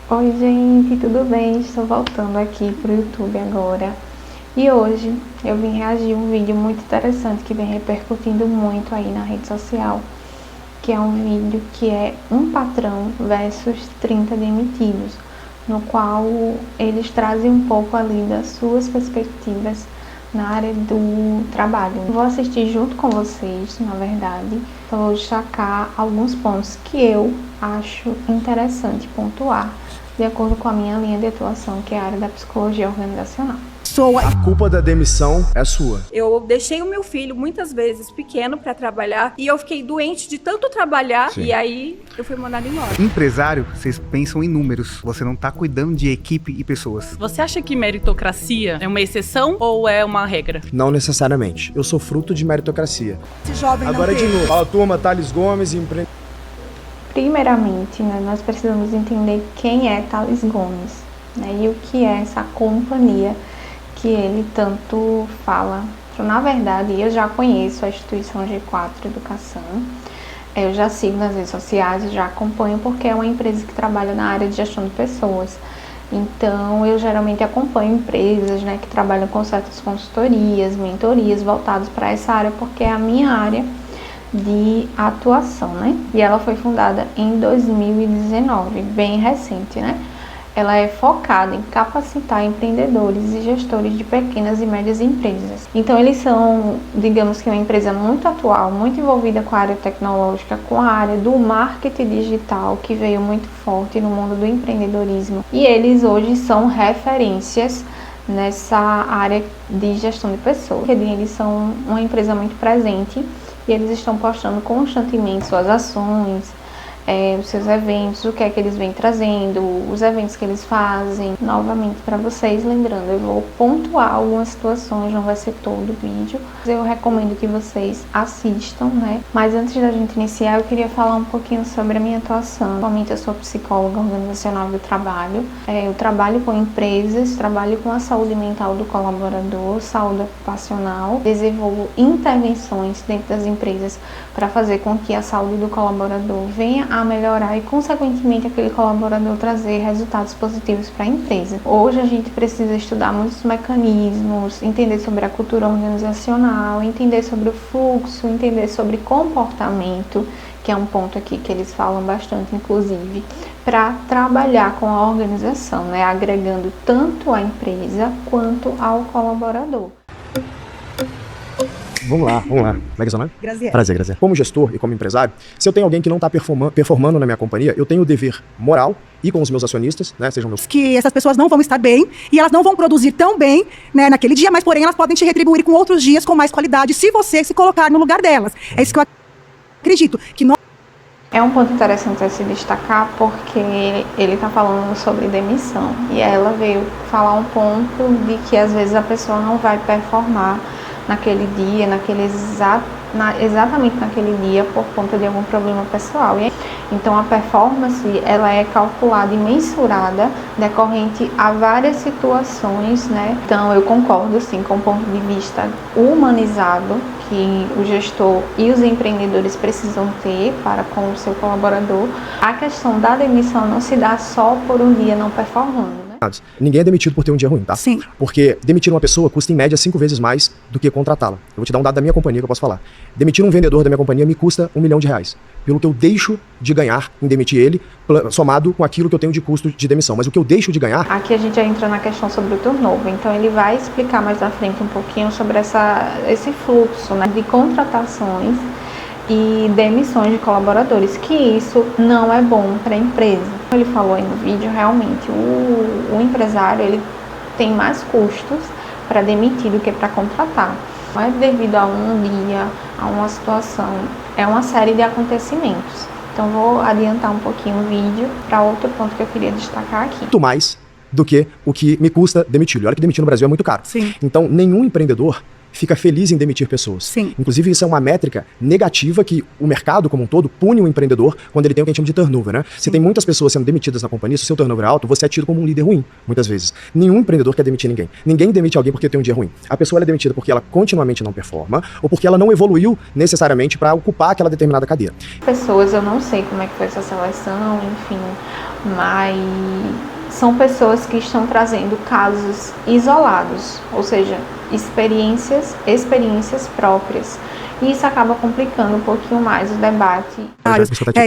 Oi gente, tudo bem? Estou voltando aqui pro YouTube agora. E hoje eu vim reagir a um vídeo muito interessante que vem repercutindo muito aí na rede social, que é um vídeo que é um patrão versus 30 demitidos, no qual eles trazem um pouco ali das suas perspectivas na área do trabalho. Vou assistir junto com vocês, na verdade, então vou destacar alguns pontos que eu acho interessante pontuar, de acordo com a minha linha de atuação, que é a área da psicologia organizacional. A culpa da demissão é sua. Eu deixei o meu filho muitas vezes pequeno para trabalhar e eu fiquei doente de tanto trabalhar. Sim. E aí eu fui mandada embora. Empresário, vocês pensam em números, você não tá cuidando de equipe e pessoas. Você acha que meritocracia é uma exceção ou é uma regra? Não necessariamente. Eu sou fruto de meritocracia. Esse jovem Agora de novo. Fala turma, Thales Gomes, Primeiramente, nós precisamos entender quem é Thales Gomes, e o que é essa companhia que ele tanto fala. Na verdade, eu já conheço a instituição G4 Educação, eu já sigo nas redes sociais, já acompanho porque é uma empresa que trabalha na área de gestão de pessoas. Então, eu geralmente acompanho empresas que trabalham com certas consultorias, mentorias voltadas para essa área, porque é a minha área de atuação, E ela foi fundada em 2019, bem recente, Ela é focada em capacitar empreendedores e gestores de pequenas e médias empresas. Então, eles são, digamos que uma empresa muito atual, muito envolvida com a área tecnológica, com a área do marketing digital, que veio muito forte no mundo do empreendedorismo. E eles hoje são referências nessa área de gestão de pessoas. Eles são uma empresa muito presente e eles estão postando constantemente suas ações, os seus eventos, o que é que eles vêm trazendo, os eventos que eles fazem. Novamente para vocês, lembrando, eu vou pontuar algumas situações, não vai ser todo o vídeo. Eu recomendo que vocês assistam, Mas antes da gente iniciar, eu queria falar um pouquinho sobre a minha atuação. Atualmente eu sou psicóloga organizacional do trabalho. Eu trabalho com empresas, trabalho com a saúde mental do colaborador, saúde ocupacional, desenvolvo intervenções dentro das empresas para fazer com que a saúde do colaborador venha a melhorar e, consequentemente, aquele colaborador trazer resultados positivos para a empresa. Hoje a gente precisa estudar muitos mecanismos, entender sobre a cultura organizacional, entender sobre o fluxo, entender sobre comportamento, que é um ponto aqui que eles falam bastante, inclusive, para trabalhar com a organização, agregando tanto a empresa quanto ao colaborador. Vamos lá. Como é que é seu nome? Graziela. Prazer, Graziela. Como gestor e como empresário, se eu tenho alguém que não está performando na minha companhia, eu tenho o dever moral e com os meus acionistas, sejam meus... Que essas pessoas não vão estar bem e elas não vão produzir tão bem, naquele dia, mas porém elas podem te retribuir com outros dias com mais qualidade se você se colocar no lugar delas. É isso que eu acredito. Que nós... É um ponto interessante a se destacar porque ele está falando sobre demissão e ela veio falar um ponto de que às vezes a pessoa não vai performar naquele dia, exatamente naquele dia por conta de algum problema pessoal. Então a performance ela é calculada e mensurada decorrente a várias situações, Então eu concordo sim com o ponto de vista humanizado que o gestor e os empreendedores precisam ter para com o seu colaborador. A questão da demissão não se dá só por um dia não performando. Ninguém é demitido por ter um dia ruim, tá? Sim. Porque demitir uma pessoa custa em média 5 vezes mais do que contratá-la. Eu vou te dar um dado da minha companhia que eu posso falar. Demitir um vendedor da minha companhia me custa R$1 milhão. Pelo que eu deixo de ganhar em demitir ele, somado com aquilo que eu tenho de custo de demissão. Mas o que eu deixo de ganhar... Aqui a gente já entra na questão sobre o turnover. Então ele vai explicar mais à frente um pouquinho sobre esse fluxo de contratações e demissões de colaboradores, que isso não é bom para a empresa. Como ele falou aí no vídeo, realmente o empresário ele tem mais custos para demitir do que para contratar. Não é devido a um dia, a uma situação, é uma série de acontecimentos. Então vou adiantar um pouquinho o vídeo para outro ponto que eu queria destacar aqui. Muito mais do que o que me custa demitir. Olha que demitir no Brasil é muito caro. Sim. Então nenhum empreendedor fica feliz em demitir pessoas. Sim. Inclusive, isso é uma métrica negativa que o mercado como um todo pune o empreendedor quando ele tem o que a gente chama de turnover, Se tem muitas pessoas sendo demitidas na companhia, se o seu turnover é alto, você é tido como um líder ruim, muitas vezes. Nenhum empreendedor quer demitir ninguém. Ninguém demite alguém porque tem um dia ruim. A pessoa é demitida porque ela continuamente não performa ou porque ela não evoluiu necessariamente para ocupar aquela determinada cadeira. Pessoas, eu não sei como é que foi essa seleção, enfim, mas são pessoas que estão trazendo casos isolados, ou seja, experiências próprias. E isso acaba complicando um pouquinho mais o debate.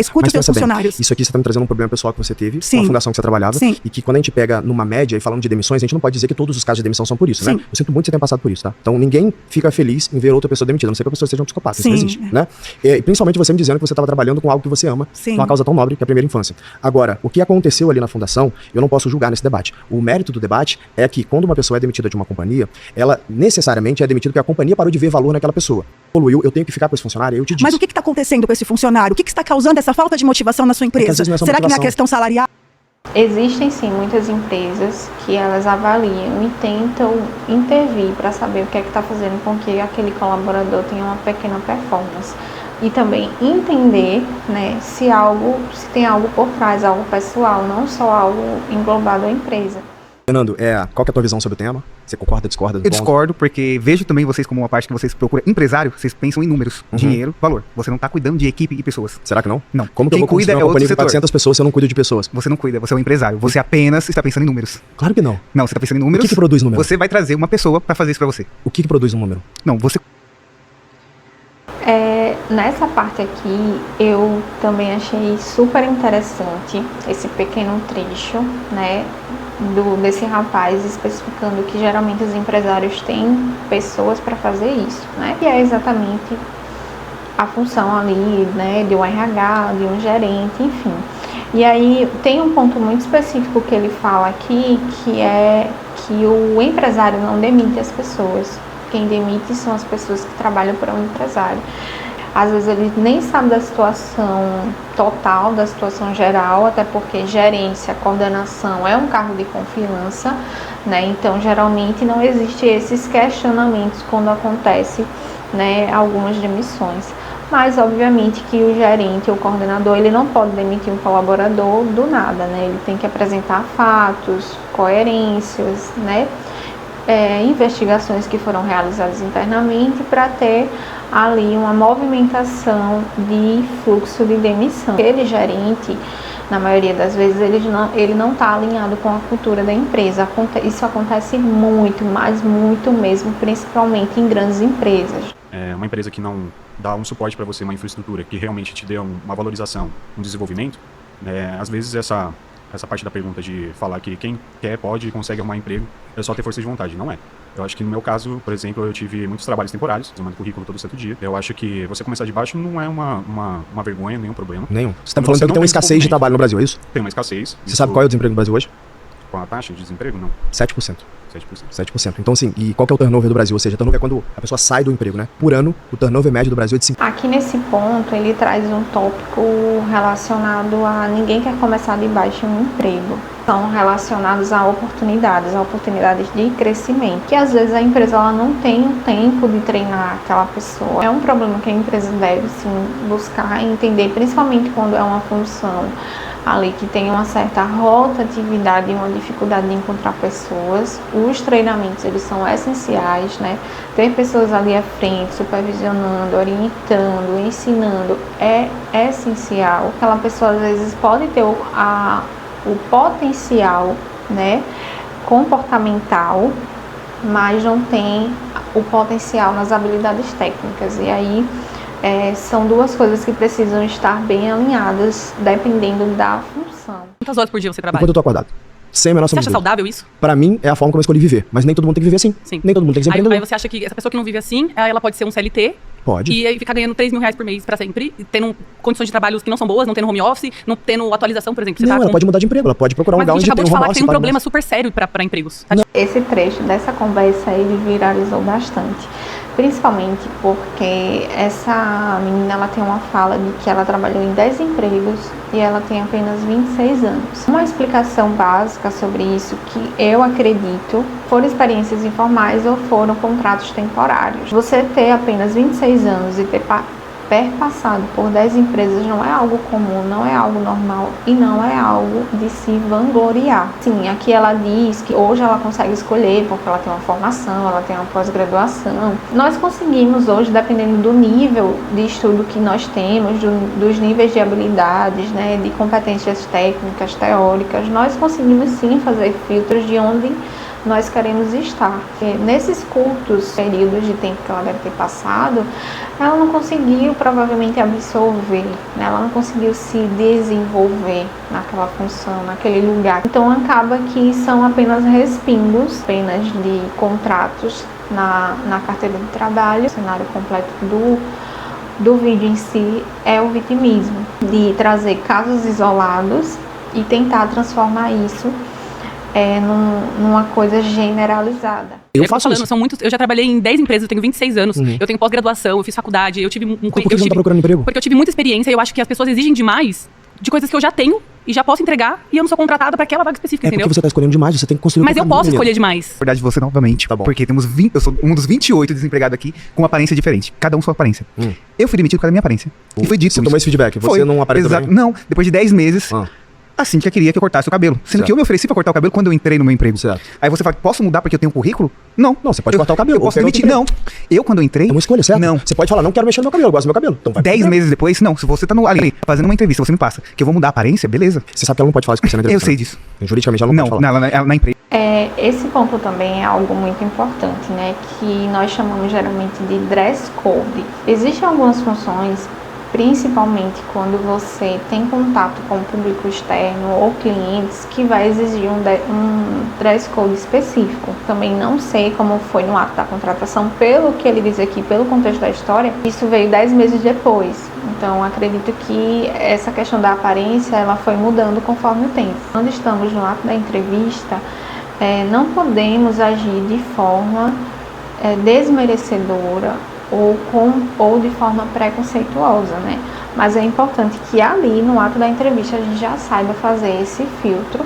Escute os seus funcionários. Isso aqui você está me trazendo um problema pessoal que você teve, Sim. com a fundação que você trabalhava, Sim. e que quando a gente pega numa média e falando de demissões, a gente não pode dizer que todos os casos de demissão são por isso, Sim. né? Eu sinto muito que você tenha passado por isso, tá? Então ninguém fica feliz em ver outra pessoa demitida, a não ser que a pessoa seja um psicopata, isso não Sim. existe, né? E principalmente você me dizendo que você estava trabalhando com algo que você ama, Sim. com uma causa tão nobre que é a primeira infância. Agora, o que aconteceu ali na fundação, eu não posso julgar nesse debate. O mérito do debate é que quando uma pessoa é demitida de uma companhia, ela necessariamente é demitida porque a companhia parou de ver valor naquela pessoa. Poluiu, eu tenho que ficar com esse funcionário, eu te disse. Mas o que está acontecendo com esse funcionário? O que está causando essa falta de motivação na sua às empresa? vezes não é só Será que não é motivação. questão salarial? Existem sim muitas empresas que elas avaliam e tentam intervir para saber o que é que está fazendo com que aquele colaborador tenha uma pequena performance. E também entender, né, se tem algo por trás, algo pessoal, não só algo englobado à empresa. Fernando, qual que é a tua visão sobre o tema? Você concorda, discorda? Eu discordo, porque vejo também vocês como uma parte que vocês procuram empresário, vocês pensam em números, dinheiro, valor. Você não tá cuidando de equipe e pessoas. Será que não? Não. Como que Quem eu vou cuida construir é uma outro companhia com setor. 400 pessoas se eu não cuido de pessoas? Você não cuida, você é um empresário. Você apenas está pensando em números. Claro que não. Não, você está pensando em O números. que produz número? Você vai trazer uma pessoa para fazer isso para você. O que produz um número? Não, você... Nessa parte aqui, eu também achei super interessante esse pequeno trecho, né, desse rapaz especificando que geralmente os empresários têm pessoas para fazer isso, né, e é exatamente a função ali, né, de um RH, de um gerente, enfim. E aí tem um ponto muito específico que ele fala aqui, que é que o empresário não demite as pessoas. Quem demite são as pessoas que trabalham para um empresário. Às vezes ele nem sabe da situação total, da situação geral, até porque gerência, coordenação é um cargo de confiança, né? Então geralmente não existe esses questionamentos quando acontece, né, algumas demissões. Mas obviamente que o gerente, o coordenador, ele não pode demitir um colaborador do nada, né? Ele tem que apresentar fatos, coerências, né? Investigações que foram realizadas internamente para ter ali uma movimentação de fluxo de demissão. Aquele gerente, na maioria das vezes, ele não está alinhado com a cultura da empresa. Isso acontece muito, mas muito mesmo, principalmente em grandes empresas. Uma empresa que não dá um suporte para você, uma infraestrutura que realmente te dê uma valorização, um desenvolvimento, às vezes essa parte da pergunta de falar que quem quer, pode e consegue arrumar emprego é só ter força de vontade, não é. Eu acho que no meu caso, por exemplo, eu tive muitos trabalhos temporários, eu mando currículo todo santo dia. Eu acho que você começar de baixo não é uma vergonha, nenhum problema. Nenhum. Você está falando que tem uma escassez de trabalho no Brasil, é isso? Tem uma escassez. Você sabe qual é o desemprego no Brasil hoje? Com a taxa de desemprego, não. 7%. 7%. Então, assim, e qual que é o turnover do Brasil? Ou seja, o turnover é quando a pessoa sai do emprego, né? Por ano, o turnover médio do Brasil é de 5%. Aqui nesse ponto, ele traz um tópico relacionado a ninguém quer começar de baixo em um emprego. São relacionados a oportunidades de crescimento, que às vezes a empresa ela não tem um tempo de treinar aquela pessoa. É um problema que a empresa deve, sim, buscar entender, principalmente quando é uma função ali que tem uma certa rotatividade e uma dificuldade de encontrar pessoas. Os treinamentos, eles são essenciais, né? Ter pessoas ali à frente, supervisionando, orientando, ensinando, é essencial. Aquela pessoa, às vezes, pode ter o potencial, né, comportamental, mas não tem o potencial nas habilidades técnicas. E aí, são duas coisas que precisam estar bem alinhadas, dependendo da função. Quantas horas por dia você trabalha? Enquanto eu tô acordado. Sem a menor Você sombra acha de dúvida. saudável isso? Pra mim, é a forma como eu escolhi viver. Mas nem todo mundo tem que viver assim. Sim. Nem todo mundo tem que ser Aí empreendedor. você acha que essa pessoa que não vive assim, ela pode ser um CLT Pode. e aí ficar ganhando 3 mil reais por mês pra sempre, tendo condições de trabalho que não são boas, não tendo home office, não tendo atualização, por exemplo. Você Não, tá ela com... pode mudar de emprego. Ela pode procurar um Mas lugar a gente onde acabou tem de um falar home que tem um office, problema paga super sério pra empregos. Tá? Esse trecho dessa conversa ele viralizou bastante, principalmente porque essa menina ela tem uma fala de que ela trabalhou em 10 empregos e ela tem apenas 26 anos. Uma explicação básica sobre isso que eu acredito foram experiências informais ou foram contratos temporários. Você ter apenas 26 anos e ter perpassado por 10 empresas não é algo comum, não é algo normal e não é algo de se vangloriar. Sim, aqui ela diz que hoje ela consegue escolher porque ela tem uma formação, ela tem uma pós-graduação. Nós conseguimos hoje, dependendo do nível de estudo que nós temos, dos níveis de habilidades, né, de competências técnicas, teóricas, nós conseguimos sim fazer filtros de onde nós queremos estar. Nesses curtos períodos de tempo que ela deve ter passado, ela não conseguiu provavelmente absorver, né? Ela não conseguiu se desenvolver naquela função, naquele lugar. Então acaba que são apenas respingos, apenas de contratos na carteira de trabalho. O cenário completo do vídeo em si é o vitimismo, de trazer casos isolados e tentar transformar isso numa coisa generalizada. Eu faço isso. Eu já trabalhei em 10 empresas, eu tenho 26 anos, eu tenho pós-graduação, eu fiz faculdade, eu tive Por que você não tá procurando emprego? Porque eu tive muita experiência e eu acho que as pessoas exigem demais de coisas que eu já tenho e já posso entregar e eu não sou contratada para aquela vaga específica, entendeu? Porque você tá escolhendo demais, você tem que construir Mas eu posso escolher demais. Na verdade, você novamente. Tá bom. Porque temos 20, eu sou um dos 28 desempregados aqui com uma aparência diferente. Cada um sua aparência. Eu fui demitido por causa da minha aparência. E foi dito Você isso. tomou esse feedback, você não aparenta Exato. bem? Não, depois de 10 meses, Ah. a síndica queria que eu cortasse o cabelo. Sendo Certo. que eu me ofereci pra cortar o cabelo quando eu entrei no meu emprego. Certo. Aí você fala, posso mudar porque eu tenho um currículo? Não. Não, você pode cortar o cabelo, Eu ou posso pegar demitir. outro Não. Eu, quando eu entrei... É uma escolha, certo? Não. Você pode falar, não quero mexer no meu cabelo, eu gosto do meu cabelo. Então vai. 10 meses depois, não. Se você tá ali fazendo uma entrevista, você me passa que eu vou mudar a aparência, beleza. Você sabe que ela não pode falar isso com você na Eu entrevista. sei né? disso. Juridicamente ela não pode falar. Na empresa. Esse ponto também é algo muito importante, né? Que nós chamamos geralmente de dress code. Existem algumas funções, principalmente quando você tem contato com o público externo ou clientes, que vai exigir um dress code específico. Também não sei como foi no ato da contratação, pelo que ele diz aqui, pelo contexto da história, isso veio 10 meses depois. Então, acredito que essa questão da aparência, ela foi mudando conforme o tempo. Quando estamos no ato da entrevista, não podemos agir de forma desmerecedora ou de forma preconceituosa, né? Mas é importante que ali no ato da entrevista a gente já saiba fazer esse filtro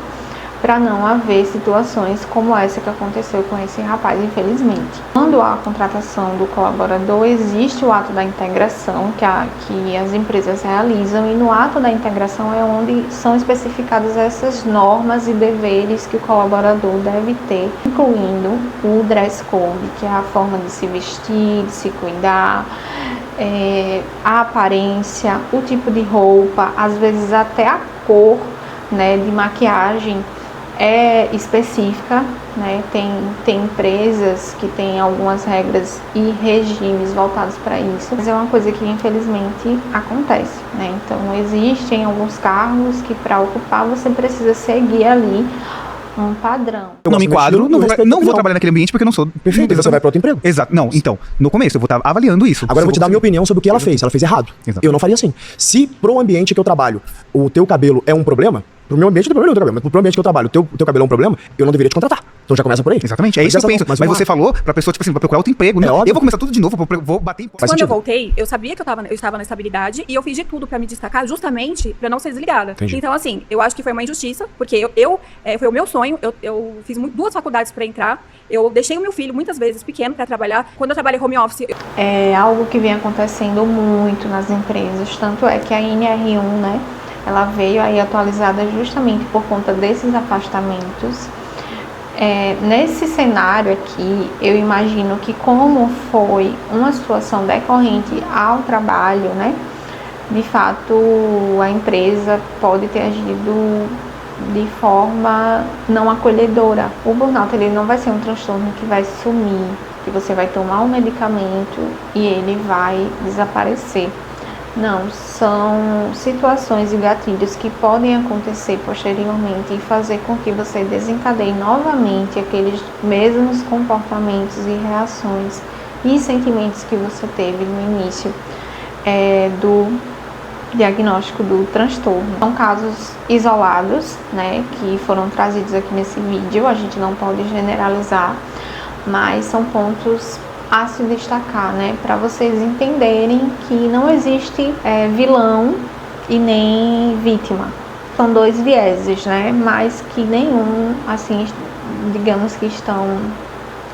para não haver situações como essa que aconteceu com esse rapaz, infelizmente. Quando há a contratação do colaborador, existe o ato da integração que as empresas realizam, e no ato da integração é onde são especificadas essas normas e deveres que o colaborador deve ter, incluindo o dress code, que é a forma de se vestir, de se cuidar, a aparência, o tipo de roupa, às vezes até a cor, né, de maquiagem específica, né? Tem empresas que têm algumas regras e regimes voltados para isso, mas é uma coisa que infelizmente acontece, né? Então existem alguns cargos que para ocupar você precisa seguir ali um padrão. Eu não me enquadro, não vou trabalhar naquele ambiente porque eu não sou. Perfeito, então você vai para outro emprego. Exato. Não, então, no começo eu vou estar avaliando isso. Agora eu vou te dar a minha opinião sobre o que ela fez. Ela fez errado. Exato. Eu não faria assim. Se pro ambiente que eu trabalho o teu cabelo é um problema, pro meu ambiente não tem problema o teu cabelo, mas pro ambiente que eu trabalho o teu cabelo é um problema, eu não deveria te contratar. Então já começa por aí. Exatamente, é isso que eu penso. Mas você falou pra pessoa, tipo assim, pra procurar outro emprego, né? óbvio. Eu vou começar tudo de novo, vou bater em Faz Quando sentido. eu voltei, eu sabia que eu estava na estabilidade e eu fiz de tudo pra me destacar justamente pra não ser desligada. Entendi. Então, assim, eu acho que foi uma injustiça, porque foi o meu sonho, eu fiz duas faculdades pra entrar, eu deixei o meu filho muitas vezes pequeno pra trabalhar. Quando eu trabalhei home office... É algo que vem acontecendo muito nas empresas, tanto é que a NR1, né, ela veio aí atualizada justamente por conta desses afastamentos. Nesse cenário aqui, eu imagino que como foi uma situação decorrente ao trabalho, né, de fato a empresa pode ter agido de forma não acolhedora. O burnout ele não vai ser um transtorno que vai sumir, que você vai tomar um medicamento e ele vai desaparecer. Não, são situações e gatilhos que podem acontecer posteriormente e fazer com que você desencadeie novamente aqueles mesmos comportamentos e reações e sentimentos que você teve no início do diagnóstico do transtorno. São casos isolados, né, que foram trazidos aqui nesse vídeo, a gente não pode generalizar, mas são pontos a se destacar, né, para vocês entenderem que não existe vilão e nem vítima. São dois vieses, né, mas que nenhum, assim, digamos que estão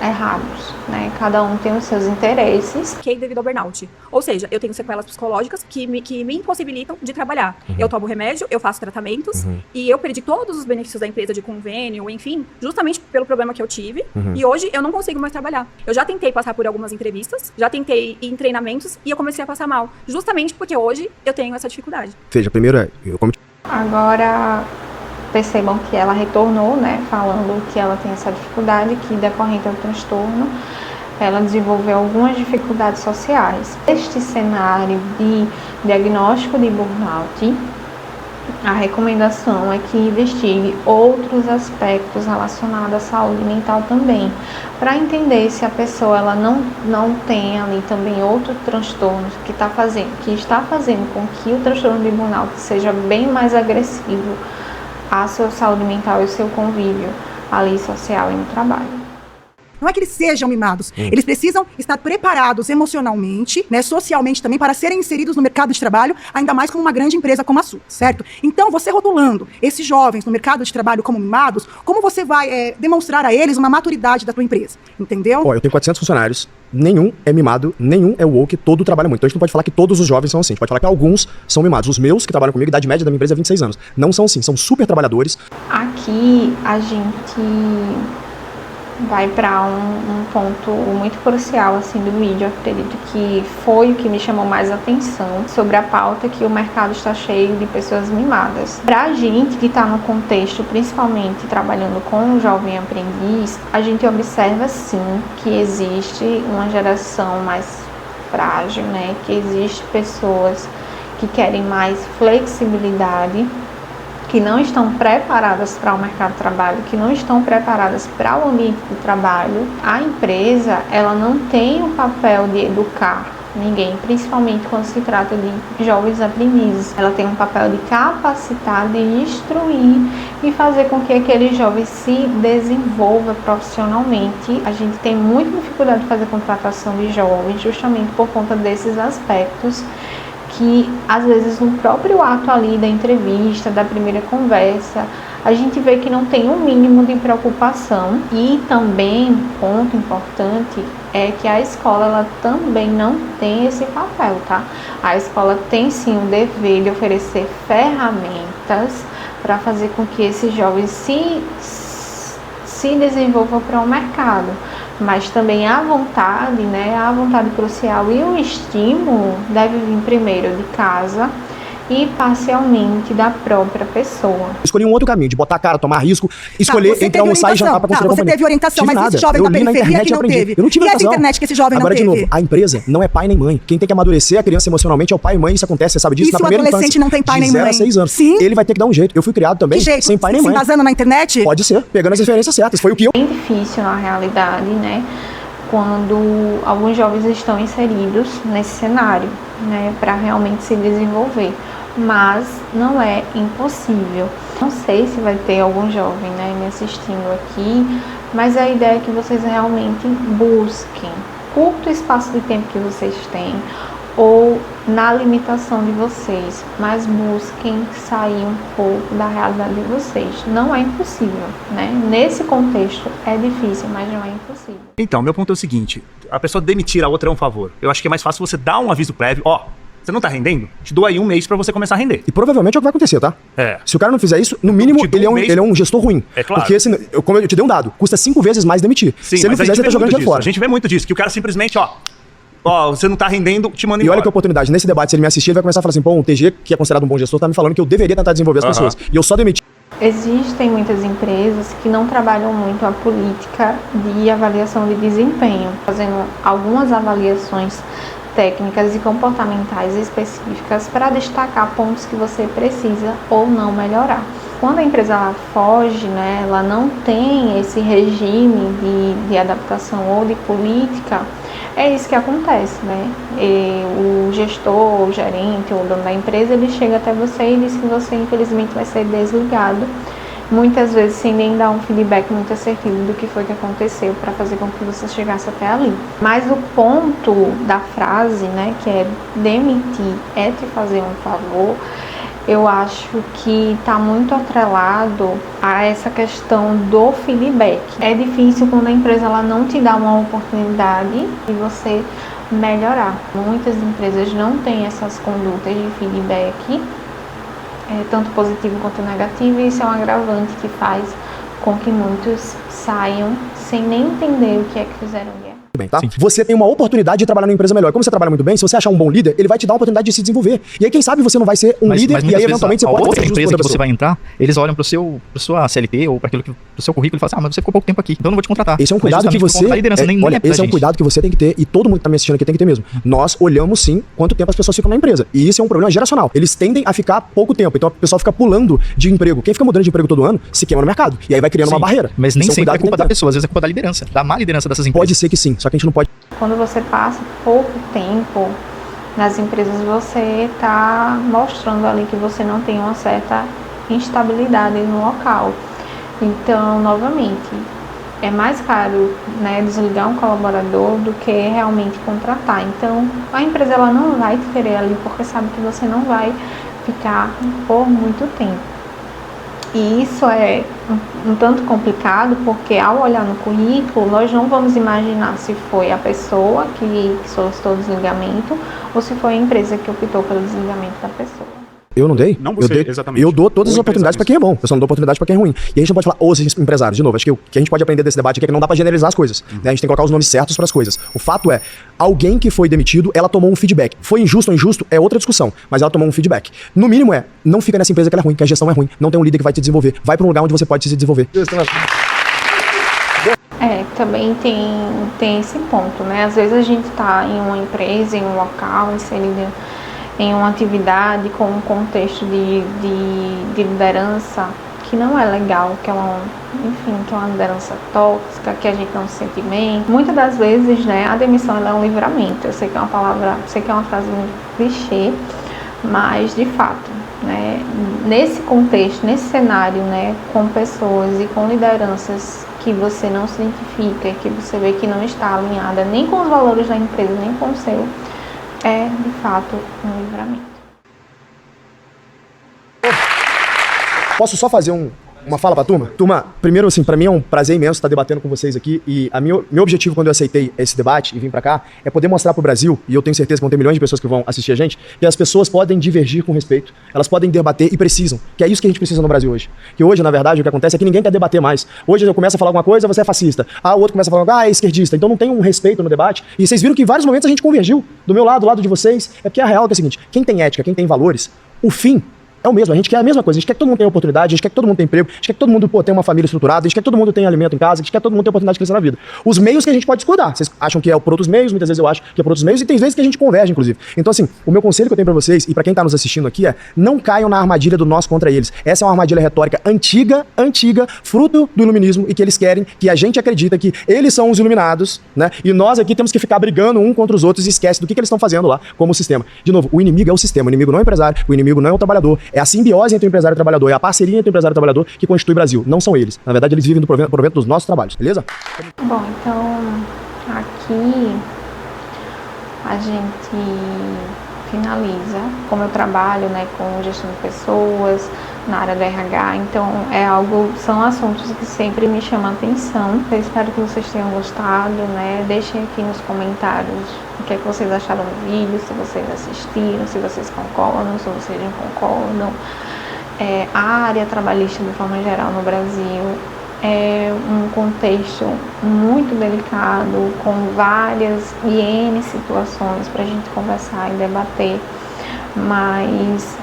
errados, né? Cada um tem os seus interesses. Fiquei devido ao burnout. Ou seja, eu tenho sequelas psicológicas que me impossibilitam de trabalhar. Eu tomo remédio, eu faço tratamentos e eu perdi todos os benefícios da empresa de convênio, enfim, justamente pelo problema que eu tive. E hoje eu não consigo mais trabalhar. Eu já tentei passar por algumas entrevistas, já tentei ir em treinamentos e eu comecei a passar mal. Justamente porque hoje eu tenho essa dificuldade. Veja, primeiro Agora, percebam que ela retornou, né, falando que ela tem essa dificuldade, que decorrente do transtorno, ela desenvolveu algumas dificuldades sociais. Este cenário de diagnóstico de burnout, a recomendação é que investigue outros aspectos relacionados à saúde mental também, para entender se a pessoa ela não tem ali também outros transtornos que está fazendo com que o transtorno de burnout seja bem mais agressivo à sua saúde mental e ao seu convívio ali social e no trabalho. Não é que eles sejam mimados, eles precisam estar preparados emocionalmente, né, socialmente também, para serem inseridos no mercado de trabalho, ainda mais como uma grande empresa como a sua, certo? Então, você rotulando esses jovens no mercado de trabalho como mimados, como você vai demonstrar a eles uma maturidade da tua empresa, entendeu? Eu tenho 400 funcionários, nenhum é mimado, nenhum é woke, todo trabalha muito. Então a gente não pode falar que todos os jovens são assim, a gente pode falar que alguns são mimados. Os meus, que trabalham comigo, a idade média da minha empresa é 26 anos. Não são assim, são super trabalhadores. Aqui a gente vai para um ponto muito crucial assim do vídeo. Eu acredito que foi o que me chamou mais atenção sobre a pauta que o mercado está cheio de pessoas mimadas. Para a gente que está no contexto, principalmente trabalhando com o jovem aprendiz, a gente observa sim que existe uma geração mais frágil, né? Que existe pessoas que querem mais flexibilidade, que não estão preparadas para o mercado de trabalho, que não estão preparadas para o ambiente de trabalho. A empresa, ela não tem o papel de educar ninguém, principalmente quando se trata de jovens aprendizes. Ela tem um papel de capacitar, de instruir e fazer com que aquele jovem se desenvolva profissionalmente. A gente tem muita dificuldade de fazer contratação de jovens, justamente por conta desses aspectos, que às vezes no próprio ato ali da entrevista, da primeira conversa, a gente vê que não tem um mínimo de preocupação. E também, ponto importante, é que a escola ela também não tem esse papel, tá? A escola tem sim o dever de oferecer ferramentas para fazer com que esses jovens se desenvolvam para o mercado. Mas também a vontade, né, a vontade crucial e o estímulo deve vir primeiro de casa e parcialmente da própria pessoa. Escolhi um outro caminho, de botar a cara, tomar risco, escolher entre almoçar e jantar para construir a Você companhia. teve orientação, Tive mas nada. esse jovem Eu da li na periferia internet que e não aprendi. teve. Eu não tive E essa orientação. internet que esse jovem Agora, não teve? de novo, a empresa não é pai nem mãe. Quem tem que amadurecer a criança emocionalmente é o pai e mãe. Isso acontece, você sabe disso, E na se o primeira adolescente infância. não tem pai de nem 0 mãe? a 6 anos. Sim. Ele vai ter que dar um jeito. Eu fui criado também Que jeito? sem pai nem Se mãe. embasando na internet? Pode ser, pegando as referências certas. Foi o que eu... É bem difícil na realidade, né, quando alguns jovens estão inseridos nesse cenário, né, para realmente se desenvolver. Mas não é impossível. Não sei se vai ter algum jovem, né, me assistindo aqui, mas a ideia é que vocês realmente busquem, curto espaço de tempo que vocês têm, ou na limitação de vocês, mas busquem sair um pouco da realidade de vocês. Não é impossível, né? Nesse contexto é difícil, mas não é impossível. Então, meu ponto é o seguinte, a pessoa demitir a outra é um favor. Eu acho que é mais fácil você dar um aviso prévio, você não tá rendendo? Te dou aí um mês pra você começar a render. E provavelmente é o que vai acontecer, tá? É. Se o cara não fizer isso, no mínimo, te dou ele um mês. é um gestor ruim. É claro. Porque, como eu te dei um dado, custa 5 vezes mais demitir. Sim, se ele não mas a fizer, gente você tá vê jogando muito dinheiro disso. fora. A gente vê muito disso, que o cara simplesmente, você não tá rendendo, te manda E embora. olha que oportunidade, nesse debate, se ele me assistir, ele vai começar a falar assim, o TG, que é considerado um bom gestor, tá me falando que eu deveria tentar desenvolver as pessoas. E eu só demiti. Existem muitas empresas que não trabalham muito a política de avaliação de desempenho, fazendo algumas avaliações técnicas e comportamentais específicas para destacar pontos que você precisa ou não melhorar. Quando a empresa ela foge, né, ela não tem esse regime de adaptação ou de política, é isso que acontece, né? O gestor, o gerente ou o dono da empresa, ele chega até você e diz que você infelizmente vai ser desligado, muitas vezes sem nem dar um feedback muito assertivo do que foi que aconteceu para fazer com que você chegasse até ali. Mas o ponto da frase, né, que é demitir é te fazer um favor, eu acho que está muito atrelado a essa questão do feedback. É difícil quando a empresa ela não te dá uma oportunidade de você melhorar. Muitas empresas não têm essas condutas de feedback, tanto positivo quanto negativo, e isso é um agravante que faz com que muitos saiam sem nem entender o que é que fizeram de errado. Bem, tá? Você tem uma oportunidade de trabalhar numa empresa melhor. Como você trabalha muito bem, se você achar um bom líder, ele vai te dar a oportunidade de se desenvolver. E aí, quem sabe você não vai ser um líder e aí, eventualmente, você pode outra ser empresa que você vai entrar, eles olham pro sua CLT ou para aquilo pro seu currículo e falam assim, mas você ficou pouco tempo aqui, então eu não vou te contratar. Esse é um cuidado que você... olha, esse é um cuidado que você tem que ter, e todo mundo que tá me assistindo aqui tem que ter mesmo. Nós olhamos, sim, quanto tempo as pessoas ficam na empresa. E isso é um problema geracional. Eles tendem a ficar pouco tempo. Então, o pessoal fica pulando de emprego. Quem fica mudando de emprego todo ano, se queima no mercado. E aí vai criando uma barreira. Mas nem sempre é culpa da pessoa, às vezes é culpa da liderança, da má liderança dessas empresas. Pode ser que sim, só que a gente não pode... Quando você passa pouco tempo nas empresas, você está mostrando ali que você não tem uma certa instabilidade no local. Então, novamente, é mais caro, né, desligar um colaborador do que realmente contratar. Então, a empresa ela não vai te querer ali porque sabe que você não vai ficar por muito tempo. E isso é um tanto complicado, porque ao olhar no currículo, nós não vamos imaginar se foi a pessoa que solicitou o desligamento ou se foi a empresa que optou pelo desligamento da pessoa. Eu não dei? Não você, exatamente. Eu dou todas as oportunidades para quem é bom. Eu só não dou oportunidade para quem é ruim. E a gente não pode falar os empresários. De novo, acho que o que a gente pode aprender desse debate é que não dá para generalizar as coisas. Né? A gente tem que colocar os nomes certos para as coisas. O fato é, alguém que foi demitido, ela tomou um feedback. Foi injusto ou injusto é outra discussão, mas ela tomou um feedback. No mínimo não fica nessa empresa que ela é ruim, que a gestão é ruim. Não tem um líder que vai te desenvolver. Vai para um lugar onde você pode se desenvolver. Também tem esse ponto, né? Às vezes a gente está em uma empresa, em um local, inserido em uma atividade com um contexto de liderança que não é legal, que é uma liderança tóxica, que a gente não se sente bem. Muitas das vezes, né, a demissão ela é um livramento. Eu sei que é uma frase muito clichê, mas de fato, né, nesse contexto, nesse cenário, né, com pessoas e com lideranças que você não se identifica, que você vê que não está alinhada nem com os valores da empresa, nem com o seu, é de fato um livramento. Posso só fazer uma fala pra turma? Turma, primeiro, assim, pra mim é um prazer imenso estar debatendo com vocês aqui, e meu objetivo quando eu aceitei esse debate e vim pra cá é poder mostrar pro Brasil, e eu tenho certeza que vão ter milhões de pessoas que vão assistir a gente, que as pessoas podem divergir com respeito, elas podem debater e precisam, que é isso que a gente precisa no Brasil hoje. Que hoje, na verdade, o que acontece é que ninguém quer debater mais. Hoje eu começo a falar alguma coisa, você é fascista. O outro começa a falar, é esquerdista. Então não tem um respeito no debate, e vocês viram que em vários momentos a gente convergiu, do meu lado, do lado de vocês, é porque a real é o seguinte, quem tem ética, quem tem valores, o fim é o mesmo, a gente quer a mesma coisa, a gente quer que todo mundo tenha oportunidade, a gente quer que todo mundo tenha emprego, a gente quer que todo mundo tenha uma família estruturada, a gente quer que todo mundo tenha alimento em casa, a gente quer que todo mundo tenha oportunidade de crescer na vida. Os meios que a gente pode discordar, vocês acham que é por outros meios, muitas vezes eu acho que é por outros meios, e tem vezes que a gente converge, inclusive. Então assim, o meu conselho que eu tenho pra vocês, e pra quem tá nos assistindo aqui, é não caiam na armadilha do nós contra eles. Essa é uma armadilha retórica antiga, fruto do iluminismo, e que eles querem que a gente acredita que eles são os iluminados, né? E nós aqui temos que ficar brigando um contra os outros e esquece do que eles estão fazendo lá como sistema. De novo, o inimigo é o sistema, o inimigo não é o empresário, o inimigo não é o trabalhador, é a simbiose entre o empresário e o trabalhador, é a parceria entre o empresário e o trabalhador que constitui o Brasil, não são eles. Na verdade, eles vivem do provento dos nossos trabalhos, beleza? Bom, então aqui a gente finaliza como eu trabalho, né, com gestão de pessoas na área do RH, então são assuntos que sempre me chamam a atenção. Eu espero que vocês tenham gostado, né? Deixem aqui nos comentários o que é que vocês acharam do vídeo, se vocês assistiram, se vocês concordam, se vocês não concordam. A área trabalhista, de forma geral, no Brasil é um contexto muito delicado, com várias e N situações para a gente conversar e debater, mas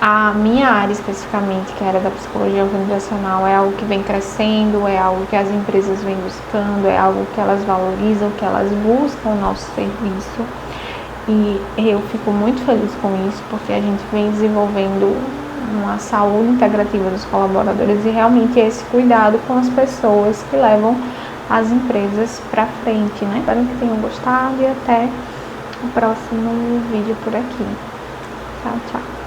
a minha área especificamente, que é a área da psicologia organizacional, é algo que vem crescendo, é algo que as empresas vêm buscando, é algo que elas valorizam, que elas buscam o nosso serviço, e eu fico muito feliz com isso, porque a gente vem desenvolvendo uma saúde integrativa dos colaboradores e realmente esse cuidado com as pessoas que levam as empresas para frente, né? Espero que tenham gostado e até o próximo vídeo por aqui. Tchau, tchau.